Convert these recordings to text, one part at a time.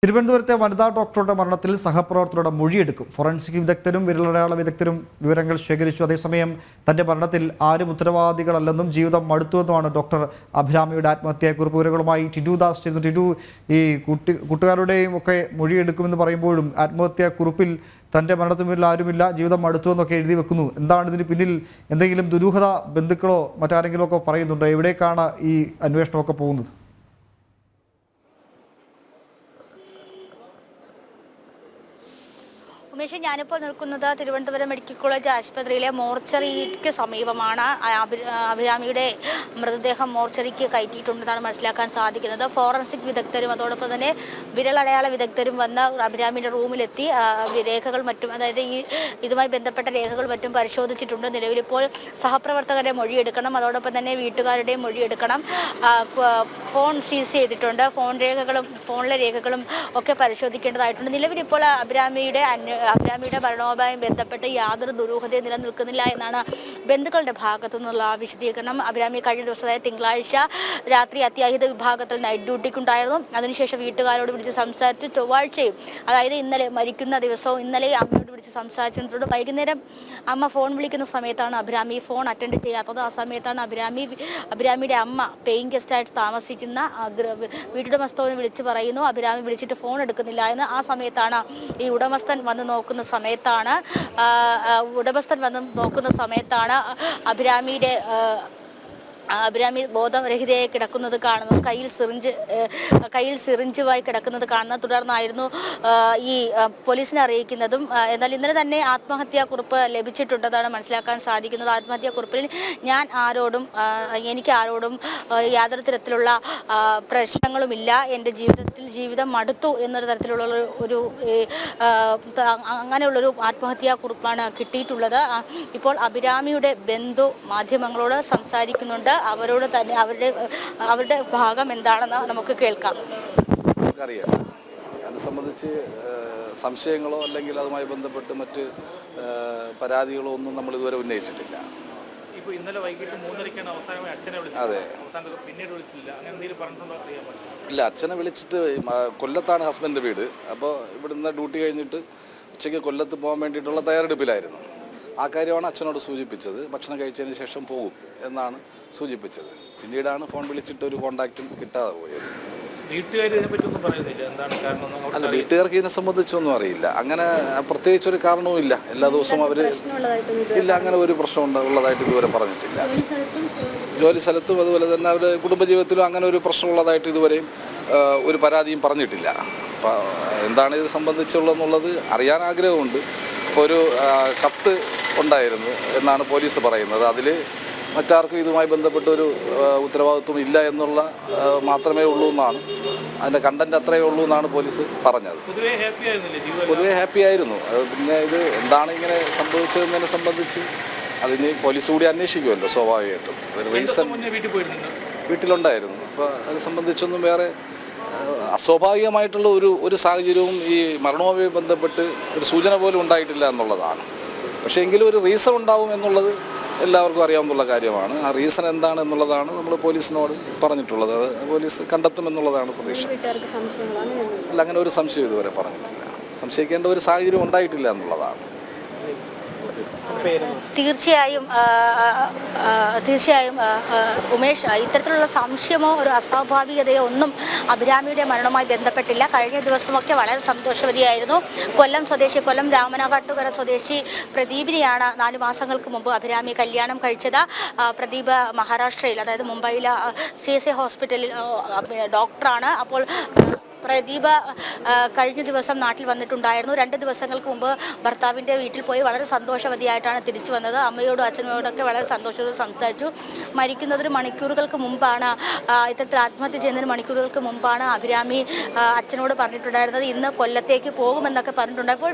തിരുവനന്തപുരത്തെ വനിതാ ഡോക്ടറുടെ മരണത്തിൽ സഹപ്രവർത്തകരുടെ മൊഴിയെടുക്കും. ഫോറൻസിക് വിദഗ്ധരും വിരലടയാള വിദഗ്ധരും വിവരങ്ങൾ ശേഖരിച്ചു. അതേസമയം തന്റെ മരണത്തിൽ ആരും ഉത്തരവാദികളല്ലെന്നും ജീവിതം മടുത്തുവെന്നുമാണ് ഡോക്ടർ അഭിരാമിയുടെ ആത്മഹത്യാക്കുറിപ്പ്. വിവരങ്ങളുമായി ടിറ്റു ദാസ് ചെയ്യുന്നു. ടിറ്റു, ഈ കൂട്ടുകാരുടെയും ഒക്കെ മൊഴിയെടുക്കുമെന്ന് പറയുമ്പോഴും ആത്മഹത്യാക്കുറിപ്പിൽ തൻ്റെ മരണത്തിന് പിന്നിൽ ആരുമില്ല, ജീവിതം മടുത്തുവെന്നൊക്കെ എഴുതി വെക്കുന്നു. എന്താണ് ഇതിന് പിന്നിൽ? എന്തെങ്കിലും ദുരൂഹത ബന്ധുക്കളോ മറ്റാരെങ്കിലും ഒക്കെ പറയുന്നുണ്ടോ? എവിടേക്കാണ് ഈ അന്വേഷണമൊക്കെ പോകുന്നത്? ഉമേഷ്, ഞാനിപ്പോൾ നിൽക്കുന്നത് തിരുവനന്തപുരം മെഡിക്കൽ കോളേജ് ആശുപത്രിയിലെ മോർച്ചറിക്ക് സമീപമാണ്. അഭിരാമിയുടെ മൃതദേഹം മോർച്ചറിക്ക് കയറ്റിയിട്ടുണ്ടെന്നാണ് മനസ്സിലാക്കാൻ സാധിക്കുന്നത്. ഫോറൻസിക് വിദഗ്ധരും അതോടൊപ്പം തന്നെ വിരലടയാള വിദഗ്ധരും വന്ന് അഭിരാമിയുടെ റൂമിലെത്തി രേഖകൾ മറ്റും, അതായത് ഇതുമായി ബന്ധപ്പെട്ട രേഖകൾ മറ്റും പരിശോധിച്ചിട്ടുണ്ട്. നിലവിലിപ്പോൾ സഹപ്രവർത്തകരുടെ മൊഴിയെടുക്കണം, അതോടൊപ്പം തന്നെ വീട്ടുകാരുടെയും മൊഴിയെടുക്കണം. ഫോൺ സീസ് ചെയ്തിട്ടുണ്ട്. ഫോണിലെ രേഖകളും ഒക്കെ പരിശോധിക്കേണ്ടതായിട്ടുണ്ട്. നിലവിലിപ്പോൾ അഭിരാമിയുടെ മരണവുമായി ബന്ധപ്പെട്ട് യാതൊരു ദുരൂഹതയും നിലനിൽക്കുന്നില്ല എന്നാണ് ബന്ധുക്കളുടെ ഭാഗത്തു നിന്നുള്ള വിശദീകരണം. അഭിരാമി കഴിഞ്ഞ ദിവസം, അതായത് തിങ്കളാഴ്ച രാത്രി അത്യാഹിത വിഭാഗത്തിൽ നൈറ്റ് ഡ്യൂട്ടിക്കുണ്ടായിരുന്നു. അതിനുശേഷം വീട്ടുകാരോട് വിളിച്ച് സംസാരിച്ച് ചൊവ്വാഴ്ചയും, അതായത് ഇന്നലെ മരിക്കുന്ന ദിവസവും ഇന്നലെ അമ്മയോട് വിളിച്ച് സംസാരിച്ചിട്ടുണ്ട്. വൈകുന്നേരം അമ്മ ഫോൺ വിളിക്കുന്ന സമയത്താണ് അഭിരാമി ഫോൺ അറ്റൻഡ് ചെയ്യാത്തത്. ആ സമയത്താണ് അഭിരാമിയുടെ അമ്മ പേയിങ് ഗസ്റ്റായിട്ട് താമസിക്കുന്ന വീട്ടുടമസ്ഥനെ വിളിച്ച് പറയുന്നു അഭിരാമി വിളിച്ചിട്ട് ഫോൺ എടുക്കുന്നില്ല എന്ന്. ആ സമയത്താണ് ഈ ഉടമസ്ഥൻ വന്ന് നോക്കുന്ന സമയത്താണ് അഭിരാമി ബോധരഹിതയായി കിടക്കുന്നത് കാണുന്നു. കയ്യിൽ സിറിഞ്ചുമായി കിടക്കുന്നത് കാണുന്നത്. തുടർന്നായിരുന്നു ഈ പോലീസിനെ അറിയിക്കുന്നതും. എന്നാൽ ഇന്നലെ തന്നെ ആത്മഹത്യാക്കുറിപ്പ് ലഭിച്ചിട്ടുണ്ടെന്നാണ് മനസ്സിലാക്കാൻ സാധിക്കുന്നത്. ആത്മഹത്യാക്കുറിപ്പിൽ എനിക്ക് ആരോടും യാതൊരു തരത്തിലുള്ള പ്രശ്നങ്ങളുമില്ല, എൻ്റെ ജീവിതം മടുത്തു എന്നൊരു തരത്തിലുള്ള അങ്ങനെയുള്ളൊരു ആത്മഹത്യാക്കുറിപ്പാണ് കിട്ടിയിട്ടുള്ളത്. ഇപ്പോൾ അഭിരാമിയുടെ ബന്ധു മാധ്യമങ്ങളോട് സംസാരിക്കുന്നുണ്ട്. അവരോട് തന്നെ അവരുടെ ഭാഗം എന്താണെന്ന് നമുക്ക് കേൾക്കാം. അറിയാം, അത് സംബന്ധിച്ച് സംശയങ്ങളോ അല്ലെങ്കിൽ അതുമായി ബന്ധപ്പെട്ട് മറ്റ് പരാതികളോ ഒന്നും നമ്മൾ ഇതുവരെ ഉന്നയിച്ചിട്ടില്ല. ഇന്നലെ വൈകിട്ട് 3:30 അവസാനമായി അച്ഛനെ വിളിച്ചു. അതെ, പിന്നീട് വിളിച്ചില്ല. അങ്ങനെ എന്തെങ്കിലും പറഞ്ഞിട്ടുണ്ടോ? ഇല്ല, അച്ഛനെ വിളിച്ചിട്ട് കൊല്ലത്താണ് ഹസ്ബൻഡ് വീട്. അപ്പോൾ ഇവിടുന്ന് ഡ്യൂട്ടി കഴിഞ്ഞിട്ട് ഉച്ചയ്ക്ക് കൊല്ലത്ത് പോകാൻ വേണ്ടിയിട്ടുള്ള തയ്യാറെടുപ്പിലായിരുന്നു. ആ കാര്യമാണ് അച്ഛനോട് സൂചിപ്പിച്ചത്. ഭക്ഷണം കഴിച്ചതിന് ശേഷം പോകും എന്നാണ് സൂചിപ്പിച്ചത്. പിന്നീടാണ് ഫോൺ വിളിച്ചിട്ട് ഒരു കോണ്ടാക്റ്റും കിട്ടാതെ പോയത്. അല്ല, വീട്ടുകാർക്ക് ഇതിനെ സംബന്ധിച്ചൊന്നും അറിയില്ല. അങ്ങനെ പ്രത്യേകിച്ചൊരു കാരണവും ഇല്ല. എല്ലാ ദിവസവും അവർ ഇല്ല, അങ്ങനെ ഒരു പ്രശ്നം ഉള്ളതായിട്ട് ഇതുവരെ പറഞ്ഞിട്ടില്ല. ജോലി സ്ഥലത്തും അതുപോലെ തന്നെ അവരുടെ കുടുംബജീവിതത്തിലും അങ്ങനെ ഒരു പ്രശ്നം ഉള്ളതായിട്ട് ഇതുവരെയും ഒരു പരാതിയും പറഞ്ഞിട്ടില്ല. അപ്പോൾ എന്താണ് ഇത് സംബന്ധിച്ചുള്ളതെന്നുള്ളത് അറിയാൻ ആഗ്രഹമുണ്ട്. ഇപ്പോൾ ഒരു കത്ത് ഉണ്ടായിരുന്നു എന്നാണ് പോലീസ് പറയുന്നത്. അതിൽ മറ്റാർക്കും ഇതുമായി ബന്ധപ്പെട്ടൊരു ഉത്തരവാദിത്വം ഇല്ല എന്നുള്ള മാത്രമേ ഉള്ളൂ എന്നാണ്, അതിൻ്റെ കണ്ടന്റ് അത്രയേ ഉള്ളൂ എന്നാണ് പോലീസ് പറഞ്ഞത്. പൊതുവേ ഹാപ്പി ആയിരുന്നു. പിന്നെ ഇത് എന്താണ് ഇങ്ങനെ സംഭവിച്ചതെന്നതിനെ സംബന്ധിച്ച് അതിന് പോലീസ് കൂടി അന്വേഷിക്കുമല്ലോ സ്വാഭാവികമായിട്ടും. ഒരു റീസൺ വീട്ടിലുണ്ടായിരുന്നു. അപ്പോൾ അത് സംബന്ധിച്ചൊന്നും വേറെ അസ്വാഭാവികമായിട്ടുള്ള ഒരു സാഹചര്യവും ഈ മരണവുമായി ബന്ധപ്പെട്ട് ഒരു സൂചന പോലും ഉണ്ടായിട്ടില്ല എന്നുള്ളതാണ്. പക്ഷേ എങ്കിലും ഒരു റീസൺ ഉണ്ടാവും എന്നുള്ളത് എല്ലാവർക്കും അറിയാവുന്ന കാര്യമാണ്. ആ റീസൺ എന്താണ് എന്നുള്ളതാണ് നമ്മൾ പോലീസിനോട് പറഞ്ഞിട്ടുള്ളത്. അത് പോലീസ് കണ്ടെത്തുമെന്നുള്ളതാണ് പ്രതീക്ഷ. അല്ല, അങ്ങനെ ഒരു സംശയം ഇതുവരെ പറഞ്ഞിട്ടില്ല. സംശയിക്കേണ്ട ഒരു സാഹചര്യം ഉണ്ടായിട്ടില്ല എന്നുള്ളതാണ്. തീർച്ചയായും ഉമേഷ്, ഇത്തരത്തിലുള്ള സംശയമോ ഒരു അസ്വാഭാവികതയോ ഒന്നും അഭിരാമിയുടെ മരണവുമായി ബന്ധപ്പെട്ടില്ല. കഴിഞ്ഞ ദിവസമൊക്കെ വളരെ സന്തോഷവതിയായിരുന്നു. കൊല്ലം രാമനാകാട്ടുകര സ്വദേശി പ്രദീപിനെയാണ് 4 മാസങ്ങൾക്ക് മുമ്പ് അഭിരാമി കല്യാണം കഴിച്ചത്. പ്രദീപ് മഹാരാഷ്ട്രയിൽ, അതായത് മുംബൈയിലെ CSI ഹോസ്പിറ്റലിൽ ഡോക്ടറാണ്. അപ്പോൾ പ്രദീപ് കഴിഞ്ഞ ദിവസം നാട്ടിൽ വന്നിട്ടുണ്ടായിരുന്നു. 2 ദിവസങ്ങൾക്ക് മുമ്പ് ഭർത്താവിൻ്റെ വീട്ടിൽ പോയി വളരെ സന്തോഷവതിയായിട്ടാണ് തിരിച്ചു വന്നത്. അമ്മയോടും അച്ഛനോടൊക്കെ വളരെ സന്തോഷത്തോടെ സംസാരിച്ചു. മരിക്കുന്നതിന് മണിക്കൂറുകൾക്ക് മുമ്പാണ്, ഇത്തരത്തിൽ ആത്മഹത്യ ചെയ്യുന്നതിന് മണിക്കൂറുകൾക്ക് മുമ്പാണ് അഭിരാമി അച്ഛനോട് പറഞ്ഞിട്ടുണ്ടായിരുന്നത് ഇന്ന് കൊല്ലത്തേക്ക് പോകുമെന്നൊക്കെ പറഞ്ഞിട്ടുണ്ട്. അപ്പോൾ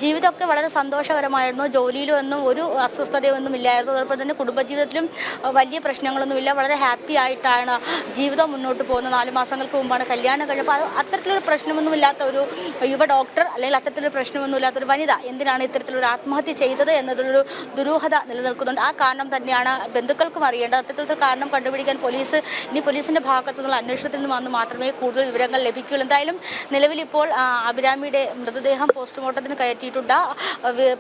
ജീവിതമൊക്കെ വളരെ സന്തോഷകരമായിരുന്നു. ജോലിയിലും ഒന്നും ഒരു അസ്വസ്ഥതയൊന്നും ഇല്ലായിരുന്നു. അതോടൊപ്പം തന്നെ കുടുംബജീവിതത്തിലും വലിയ പ്രശ്നങ്ങളൊന്നുമില്ല. വളരെ ഹാപ്പി ആയിട്ടാണ് ജീവിതം മുന്നോട്ട് പോകുന്നത്. 4 മാസങ്ങൾക്ക് മുമ്പാണ് കല്യാണം കഴിഞ്ഞപ്പോൾ അത്തരത്തിലൊരു പ്രശ്നമൊന്നുമില്ലാത്ത ഒരു യുവ ഡോക്ടർ അല്ലെങ്കിൽ അത്തരത്തിലൊരു പ്രശ്നമൊന്നുമില്ലാത്ത ഒരു വനിത എന്തിനാണ് ഇത്തരത്തിലൊരു ആത്മഹത്യ ചെയ്തത് എന്നതൊരു ദുരൂഹത നിലനിൽക്കുന്നുണ്ട്. ആ കാരണം തന്നെയാണ് ബന്ധുക്കൾക്കും അറിയേണ്ടത്. അത്തരത്തിലൊരു കാരണം കണ്ടുപിടിക്കാൻ പോലീസിന്റെ ഭാഗത്തു നിന്നുള്ള അന്വേഷണത്തിൽ നിന്ന് വന്ന് മാത്രമേ കൂടുതൽ വിവരങ്ങൾ ലഭിക്കുകയുള്ളൂ. എന്തായാലും നിലവിൽ ഇപ്പോൾ അഭിരാമിയുടെ മൃതദേഹം പോസ്റ്റ്മോർട്ടത്തിന് കയറ്റിയിട്ടുണ്ട്.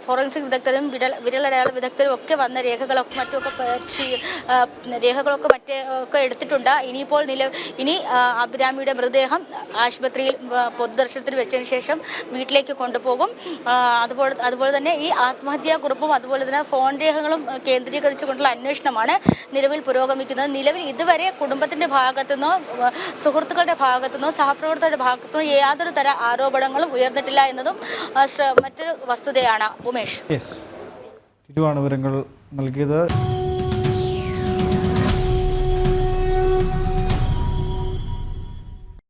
ഫോറൻസിക് വിദഗ്ധരും വിരലടയാള വിദഗ്ധരും ഒക്കെ വന്ന രേഖകളൊക്കെ മറ്റൊക്കെ എടുത്തിട്ടുണ്ട്. ഇനി അഭിരാമിയുടെ മൃതദേഹം ആശുപത്രിയിൽ പൊതുദർശനത്തിന് വെച്ചതിന് ശേഷം വീട്ടിലേക്ക് കൊണ്ടുപോകും. അതുപോലെ തന്നെ ഈ ആത്മഹത്യാക്കുറിപ്പും അതുപോലെ തന്നെ ഫോൺ രേഖകളും കേന്ദ്രീകരിച്ചുകൊണ്ടുള്ള അന്വേഷണമാണ് നിലവിൽ പുരോഗമിക്കുന്നത്. നിലവിൽ ഇതുവരെ കുടുംബത്തിന്റെ ഭാഗത്തുനിന്നോ സുഹൃത്തുക്കളുടെ ഭാഗത്തുനിന്നോ സഹപ്രവർത്തകരുടെ ഭാഗത്തുനിന്നോ യാതൊരു തര ആരോപണങ്ങളും ഉയർന്നിട്ടില്ല എന്നതും മറ്റൊരു വസ്തുതയാണ്. ഉമേഷ്, വിവരങ്ങൾ നൽകിയത്.